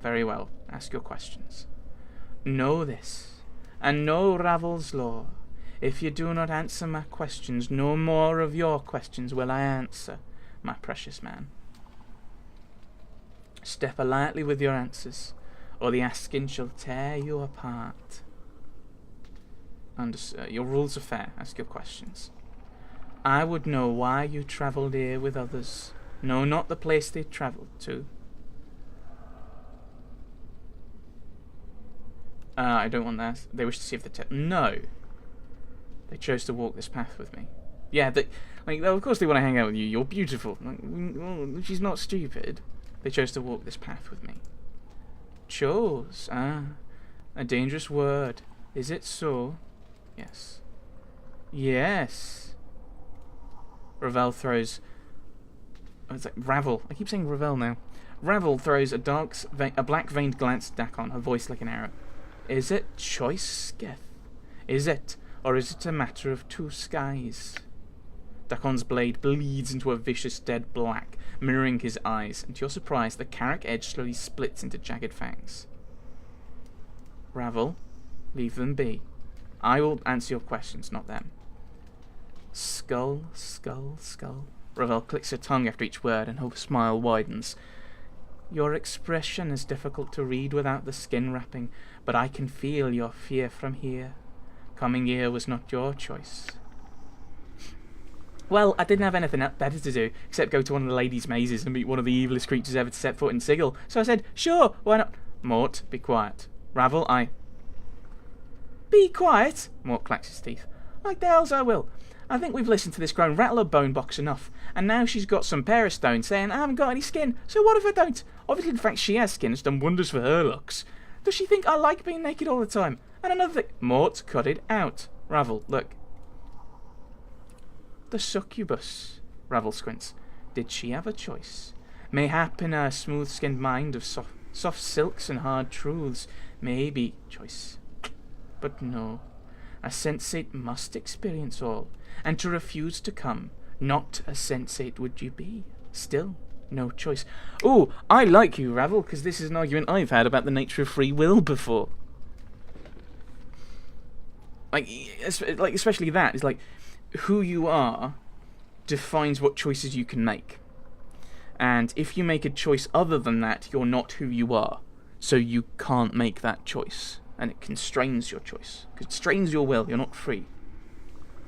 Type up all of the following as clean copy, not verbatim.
Very well. Ask your questions. Know this, and know Ravel's law. If you do not answer my questions, no more of your questions will I answer, my precious man. Step lightly with your answers, or the asking shall tear you apart. Your rules are fair. Ask your questions. I would know why you travelled here with others. No, not the place they travelled to. I don't want that. They wish to see if the no. They chose to walk this path with me. Yeah, of course they want to hang out with you. You're beautiful. Well, she's not stupid. They chose to walk this path with me. Chose? A dangerous word. Is it so? Yes. Yes. Ravel throws... Oh, it's like Ravel. I keep saying Ravel now. Ravel throws a black-veined glance at Dakon, her voice like an arrow. Is it choice, Sketh? Is it, or is it a matter of two skies? Dakon's blade bleeds into a vicious dead black, mirroring his eyes, and to your surprise, the Carrack edge slowly splits into jagged fangs. Ravel, leave them be. I will answer your questions, not them. Skull, skull, skull. Ravel clicks her tongue after each word, and her smile widens. Your expression is difficult to read without the skin wrapping, but I can feel your fear from here. Coming here was not your choice. Well, I didn't have anything better to do except go to one of the ladies' mazes and meet one of the evilest creatures ever to set foot in Sigil. So I said, sure, why not? Mort, be quiet. Ravel, Be quiet? Mort clacks his teeth. Like the hells I will. I think we've listened to this grown rattle her bone box enough, and now she's got some pair of stones saying I haven't got any skin, so what if I don't? Obviously the fact she has skin has done wonders for her looks. Does she think I like being naked all the time? And another thing, Mort, cut it out. Ravel, look. The succubus, Ravel squints. Did she have a choice? Mayhap in her smooth-skinned mind of soft silks and hard truths, maybe choice. But no. A sensate must experience all, and to refuse to come, not a sensate would you be. Still, no choice. Oh, I like you, Ravel, because this is an argument I've had about the nature of free will before. Like especially that. It's like, who you are defines what choices you can make. And if you make a choice other than that, you're not who you are. So you can't make that choice. And it constrains your choice. Constrains your will. You're not free.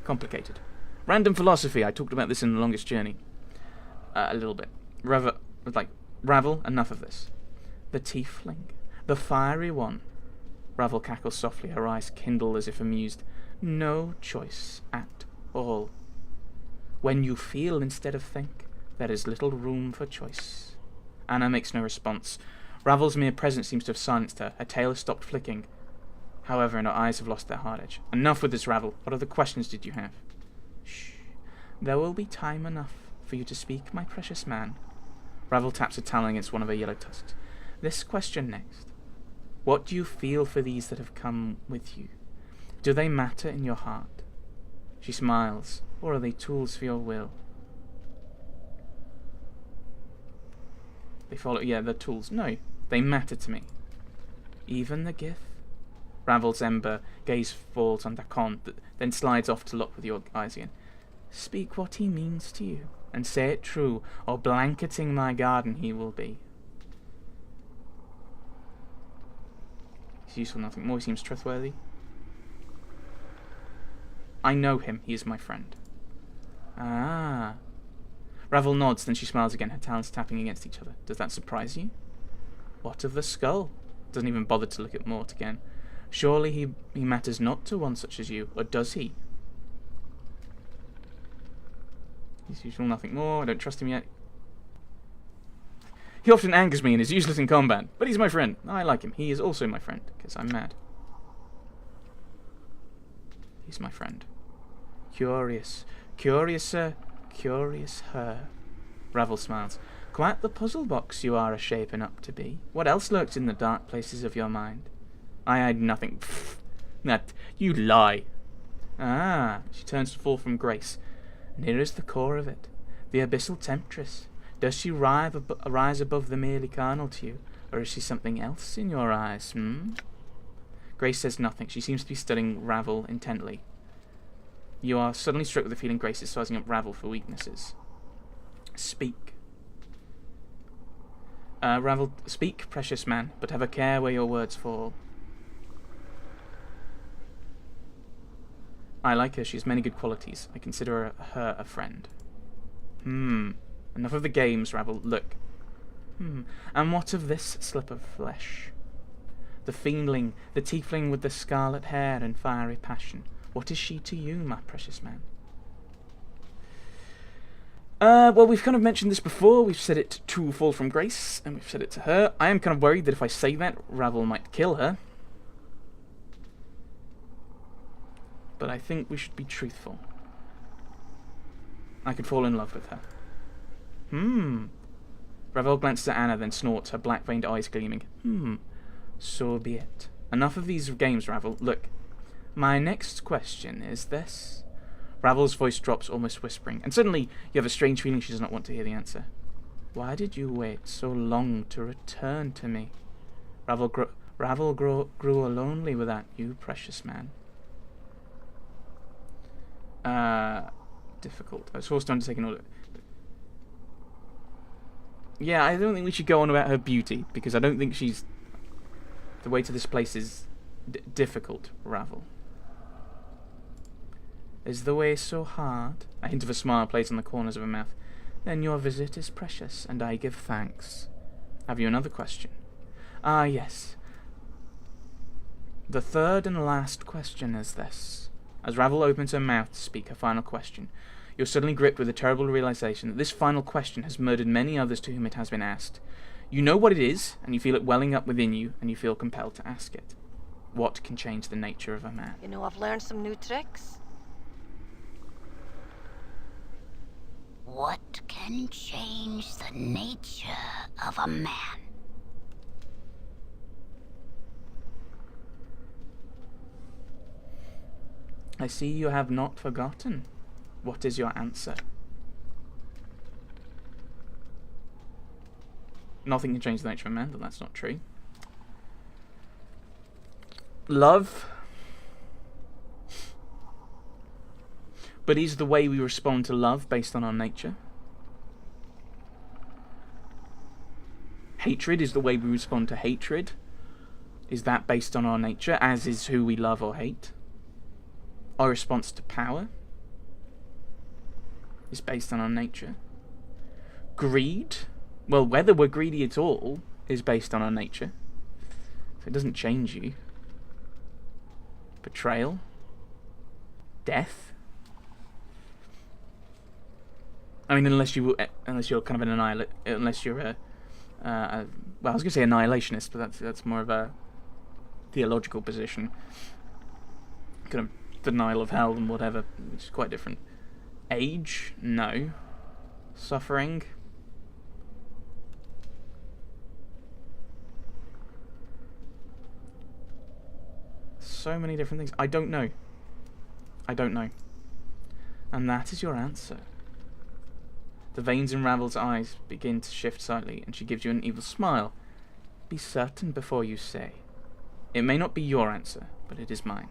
Complicated. Random philosophy. I talked about this in The Longest Journey. A little bit. Ravel, enough of this. The tiefling. The fiery one. Ravel cackles softly, her eyes kindle as if amused. No choice at all. When you feel instead of think, there is little room for choice. Anna makes no response. Ravel's mere presence seems to have silenced her. Her tail has stopped flicking. However, her eyes have lost their hard edge. Enough with this, Ravel. What other questions did you have? Shh. There will be time enough for you to speak, my precious man. Ravel taps a talon against one of her yellow tusks. This question next. What do you feel for these that have come with you? Do they matter in your heart? She smiles. Or are they tools for your will? They follow. Yeah, they're tools. No, they matter to me. Even the gift? Ravel's ember gaze falls on Dakon, then slides off to look with your eyes again. Speak what he means to you, and say it true, or blanketing my garden he will be. He's useful, nothing more. He seems trustworthy. I know him. He is my friend. Ah. Ravel nods, then she smiles again, her talons tapping against each other. Does that surprise you? What of the skull? Doesn't even bother to look at Mort again. Surely he matters not to one such as you, or does he? He's useful, nothing more. I don't trust him yet. He often angers me and is useless in combat, but he's my friend. I like him. He is also my friend, because I'm mad. He's my friend. Curious. Curiouser. Curious her. Ravel smiles. Quite the puzzle box you are a-shaping up to be. What else lurks in the dark places of your mind? I hide nothing. Pfft. That you lie. Ah, she turns to fall from grace. Near is the core of it. The abyssal temptress. Does she rise above the merely carnal to you, Or is she something else in your eyes, Grace says nothing. She seems to be studying Ravel intently. You are suddenly struck with the feeling Grace is sizing up Ravel for weaknesses. Speak. Ravel, speak, precious man, but have a care where your words fall. I like her. She has many good qualities. I consider her a friend. Enough of the games, Ravel. Look. And what of this slip of flesh? The fiendling, the tiefling with the scarlet hair and fiery passion. What is she to you, my precious man? Well, we've kind of mentioned this before. We've said it to Fall from Grace, and we've said it to her. I am kind of worried that if I say that, Ravel might kill her. But I think we should be truthful. I could fall in love with her. Ravel glances at Anna, then snorts, her black-veined eyes gleaming. So be it. Enough of these games, Ravel. Look, my next question is this. Ravel's voice drops, almost whispering, and suddenly you have a strange feeling she does not want to hear the answer. Why did you wait so long to return to me? Ravel grew lonely without you, precious man. Difficult. I was forced to undertake an order. Yeah, I don't think we should go on about her beauty, because I don't think she's... The way to this place is difficult, Ravel. Is the way so hard? A hint of a smile plays on the corners of her mouth. Then your visit is precious, and I give thanks. Have you another question? Ah, yes. The third and last question is this. As Ravel opens her mouth to speak her final question, you're suddenly gripped with the terrible realization that this final question has murdered many others to whom it has been asked. You know what it is, and you feel it welling up within you, and you feel compelled to ask it. What can change the nature of a man? You know, I've learned some new tricks. What can change the nature of a man? I see you have not forgotten. What is your answer? Nothing can change the nature of a man, but that's not true. Love. But is the way we respond to love based on our nature? Hatred is the way we respond to hatred. Is that based on our nature, as is who we love or hate? Our response to power is based on our nature. Greed, well, whether we're greedy at all is based on our nature. So it doesn't change you. Betrayal. Death. I mean, unless you're kind of an unless you're well, I was going to say annihilationist, but that's more of a theological position. Kind of denial of hell and whatever, which is quite different. Age? No. Suffering? So many different things. I don't know. I don't know. And that is your answer. The veins in Ravel's eyes begin to shift slightly, and she gives you an evil smile. Be certain before you say. It may not be your answer, but it is mine.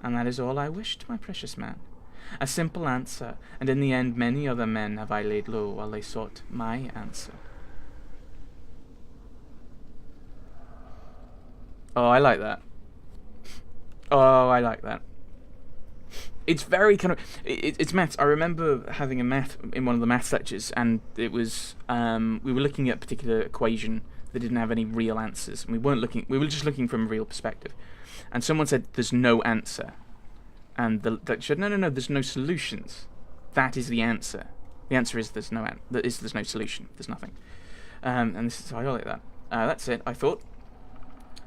And that is all I wished, my precious man. A simple answer, and in the end many other men have I laid low while they sought my answer. Oh, I like that. Oh, I like that. It's very kind of... It's maths. I remember having a math in one of the maths lectures, and it was... we were looking at a particular equation that didn't have any real answers. And we were just looking from a real perspective. And someone said, there's no answer. And the lecturer said, no, there's no solutions. That is the answer. The answer is there's no solution. There's nothing. And this is how I like that. That's it, I thought.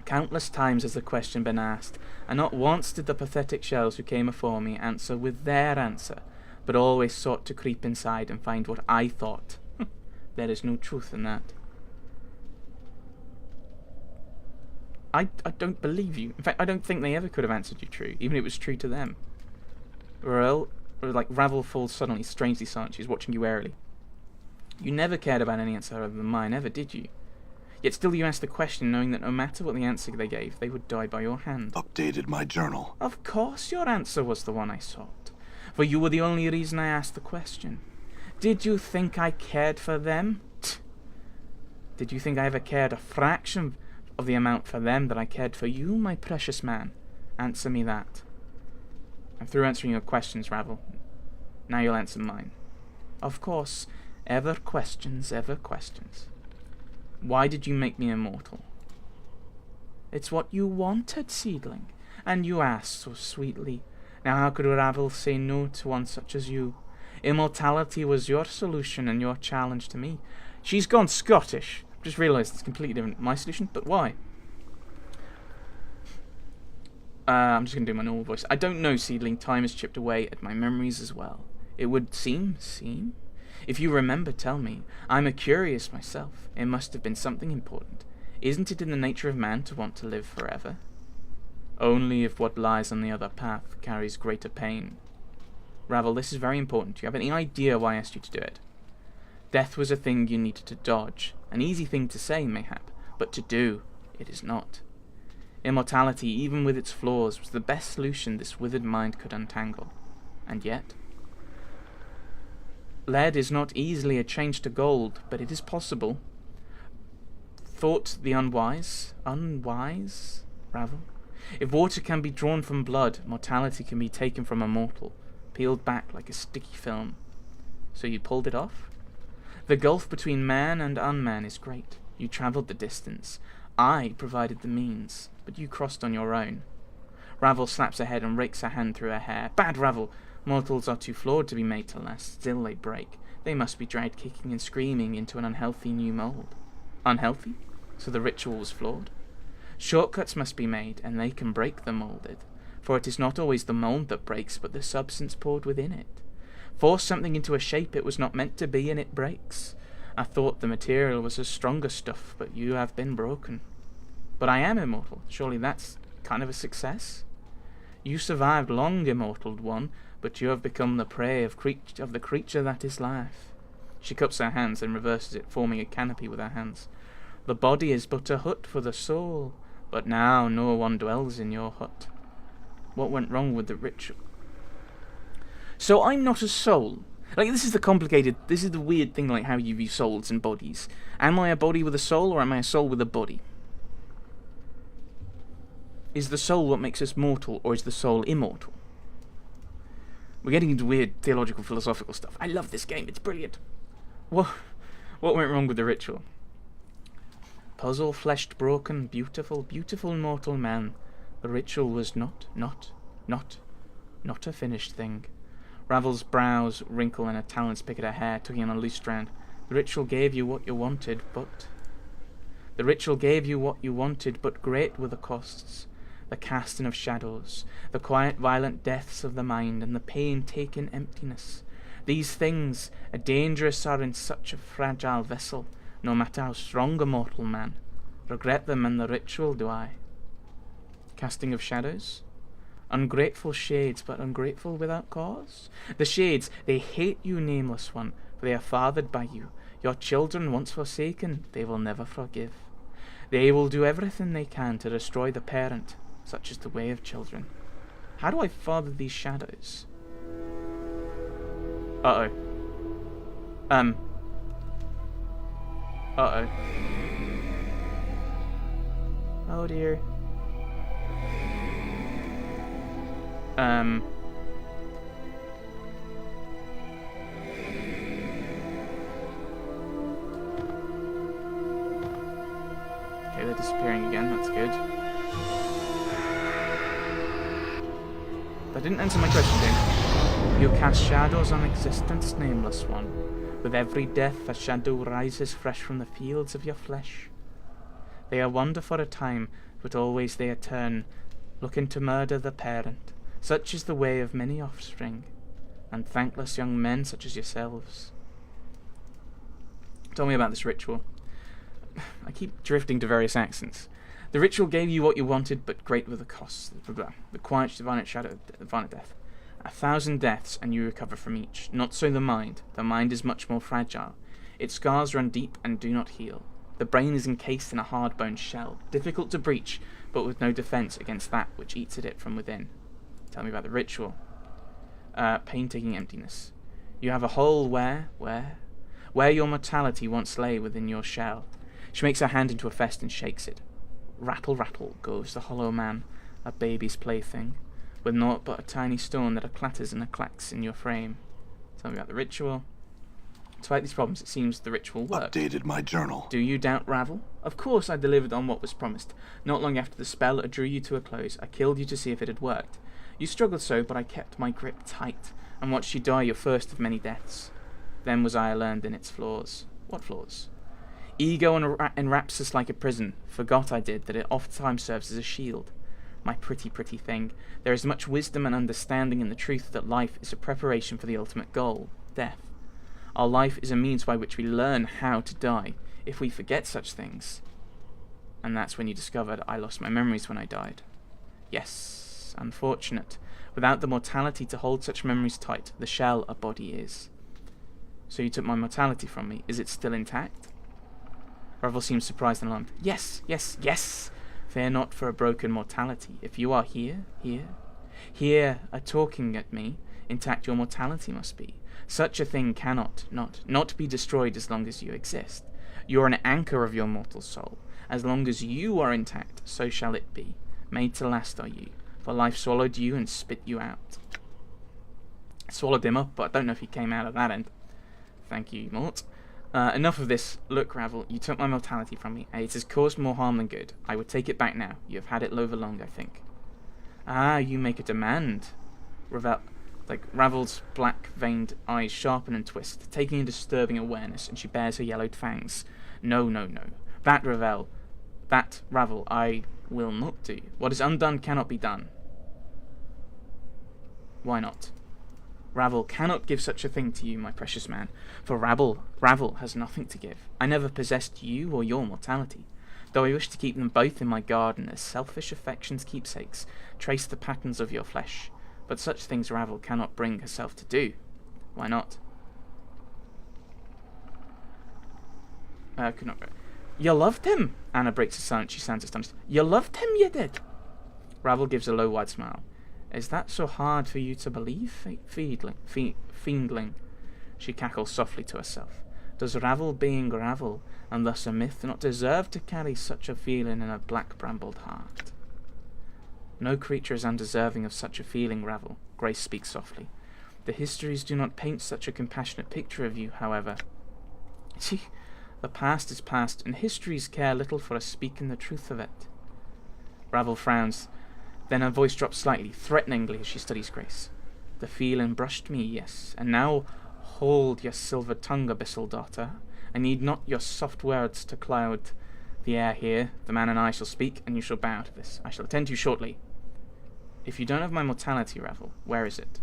Countless times has the question been asked, and not once did the pathetic shells who came afore me answer with their answer, but always sought to creep inside and find what I thought. There is no truth in that. I don't believe you. In fact, I don't think they ever could have answered you true, even if it was true to them. Ravel falls suddenly, strangely silent. She's watching you warily. You never cared about any answer other than mine, ever did you? Yet still you asked the question, knowing that no matter what the answer they gave, they would die by your hand. Updated my journal. Of course your answer was the one I sought, for you were the only reason I asked the question. Did you think I cared for them? Did you think I ever cared a fraction of the amount for them that I cared for you, my precious man? Answer me that. I'm through answering your questions, Ravel. Now you'll answer mine. Of course, ever questions, ever questions. Why did you make me immortal? It's what you wanted, seedling, and you asked so sweetly. Now how could Ravel say no to one such as you? Immortality was your solution and your challenge to me. She's gone Scottish. Just realised it's completely different. My solution, but why? I'm just going to do my normal voice. I don't know, seedling. Time has chipped away at my memories as well. It would seem? If you remember, tell me. I'm a curious myself. It must have been something important. Isn't it in the nature of man to want to live forever? Only if what lies on the other path carries greater pain. Ravel, this is very important. Do you have any idea why I asked you to do it? Death was a thing you needed to dodge. An easy thing to say, mayhap, but to do, it is not. Immortality, even with its flaws, was the best solution this withered mind could untangle. And yet... lead is not easily a change to gold, but it is possible. Thought the unwise? Unwise? Ravel? If water can be drawn from blood, mortality can be taken from a mortal, peeled back like a sticky film. So you pulled it off? The gulf between man and unman is great. You travelled the distance. I provided the means, but you crossed on your own. Ravel slaps her head and rakes her hand through her hair. Bad Ravel! Mortals are too flawed to be made to last. Still they break. They must be dragged kicking and screaming into an unhealthy new mould. Unhealthy? So the ritual was flawed? Shortcuts must be made, and they can break the moulded. For it is not always the mould that breaks, but the substance poured within it. Force something into a shape it was not meant to be, and it breaks. I thought the material was a stronger stuff, but you have been broken. But I am immortal. Surely that's kind of a success? You survived long, immortal one, but you have become the prey of the creature that is life. She cups her hands and reverses it, forming a canopy with her hands. The body is but a hut for the soul, but now no one dwells in your hut. What went wrong with the ritual? So I'm not a soul. Like, this is the weird thing, like how you view souls and bodies. Am I a body with a soul, or am I a soul with a body? Is the soul what makes us mortal, or is the soul immortal? We're getting into weird theological, philosophical stuff. I love this game, it's brilliant. What went wrong with the ritual? Puzzle, fleshed, broken, beautiful, beautiful mortal man. The ritual was not a finished thing. Ravel's brows wrinkle and her talons pick at her hair, tugging on a loose strand. The ritual gave you what you wanted, but great were the costs. The casting of shadows, the quiet violent deaths of the mind, and the pain-taken emptiness. These things dangerous are in such a fragile vessel, no matter how strong a mortal man. Regret them and the ritual do I. Casting of shadows? Ungrateful shades, but ungrateful without cause? The shades, they hate you, nameless one, for they are fathered by you. Your children once forsaken, they will never forgive. They will do everything they can to destroy the parent, such is the way of children. How do I father these shadows? Uh-oh. Uh-oh. Oh dear. Okay, they're disappearing again, that's good. That didn't answer my question, Dane. You cast shadows on existence, nameless one. With every death a shadow rises fresh from the fields of your flesh. They are wander for a time, but always they return, looking to murder the parent. Such is the way of many offspring, and thankless young men such as yourselves. Tell me about this ritual. I keep drifting to various accents. The ritual gave you what you wanted, but great were the costs. The quiet, violent shadow, violent death. 1,000 deaths, and you recover from each. Not so the mind. The mind is much more fragile. Its scars run deep and do not heal. The brain is encased in a hard-boned shell, difficult to breach, but with no defense against that which eats at it from within. Tell me about the ritual. Pain-taking emptiness. You have a hole where your mortality once lay within your shell. She makes her hand into a fist and shakes it. Rattle, rattle goes the hollow man, a baby's plaything, with naught but a tiny stone that clatters and clacks in your frame. Tell me about the ritual. Despite these problems, it seems the ritual worked. Updated my journal. Do you doubt Ravel? Of course I delivered on what was promised. Not long after the spell drew you to a close, I killed you to see if it had worked. You struggled so, but I kept my grip tight, and watched you die your first of many deaths. Then was I learned in its flaws. What flaws? Ego enwraps us like a prison. Forgot I did that it oftentimes serves as a shield. My pretty, pretty thing, there is much wisdom and understanding in the truth that life is a preparation for the ultimate goal, death. Our life is a means by which we learn how to die, if we forget such things. And that's when you discovered I lost my memories when I died. Yes, unfortunate. Without the mortality to hold such memories tight, the shell a body is. So you took my mortality from me. Is it still intact? Ravel seems surprised and alarmed. Yes, yes, yes! Fear not for a broken mortality. If you are here, a-talking at me, intact your mortality must be. Such a thing cannot not be destroyed as long as you exist. You are an anchor of your mortal soul. As long as you are intact, so shall it be. Made to last are you, for life swallowed you and spit you out. Swallowed him up, but I don't know if he came out of that end. Thank you, Mort. Enough of this. Look, Ravel, you took my mortality from me. It has caused more harm than good. I would take it back now. You have had it over long, I think. Ah, you make a demand. Ravel's black-veined eyes sharpen and twist, taking a disturbing awareness, and she bares her yellowed fangs. No, no, no. That, Ravel, I will not do. What is undone cannot be done. Why not? Ravel cannot give such a thing to you, my precious man, for Ravel has nothing to give. I never possessed you or your mortality, though I wish to keep them both in my garden as selfish affection's keepsakes trace the patterns of your flesh. But such things Ravel cannot bring herself to do. Why not? Could not. You loved him! Anna breaks the silence. She sounds astonished. You loved him, you did! Ravel gives a low, wide smile. Is that so hard for you to believe, fiendling? She cackles softly to herself. Does Ravel being Ravel, and thus a myth, not deserve to carry such a feeling in a black-brambled heart? No creature is undeserving of such a feeling, Ravel. Grace speaks softly. The histories do not paint such a compassionate picture of you, however. See, the past is past, and histories care little for us speaking the truth of it. Ravel frowns. Then her voice drops slightly, threateningly, as she studies Grace. The feeling brushed me, yes, and now hold your silver tongue, abyssal daughter. I need not your soft words to cloud the air here. The man and I shall speak, and you shall bow to this. I shall attend to you shortly. If you don't have my mortality, Ravel, where is it?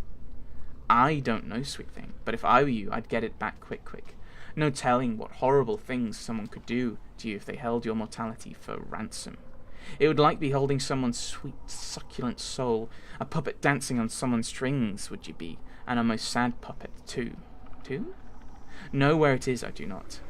I don't know, sweet thing, but if I were you, I'd get it back quick. No telling what horrible things someone could do to you if they held your mortality for ransom. It would like beholding someone's sweet, succulent soul, a puppet dancing on someone's strings, would you be, and a most sad puppet, too. Know where it is, I do not.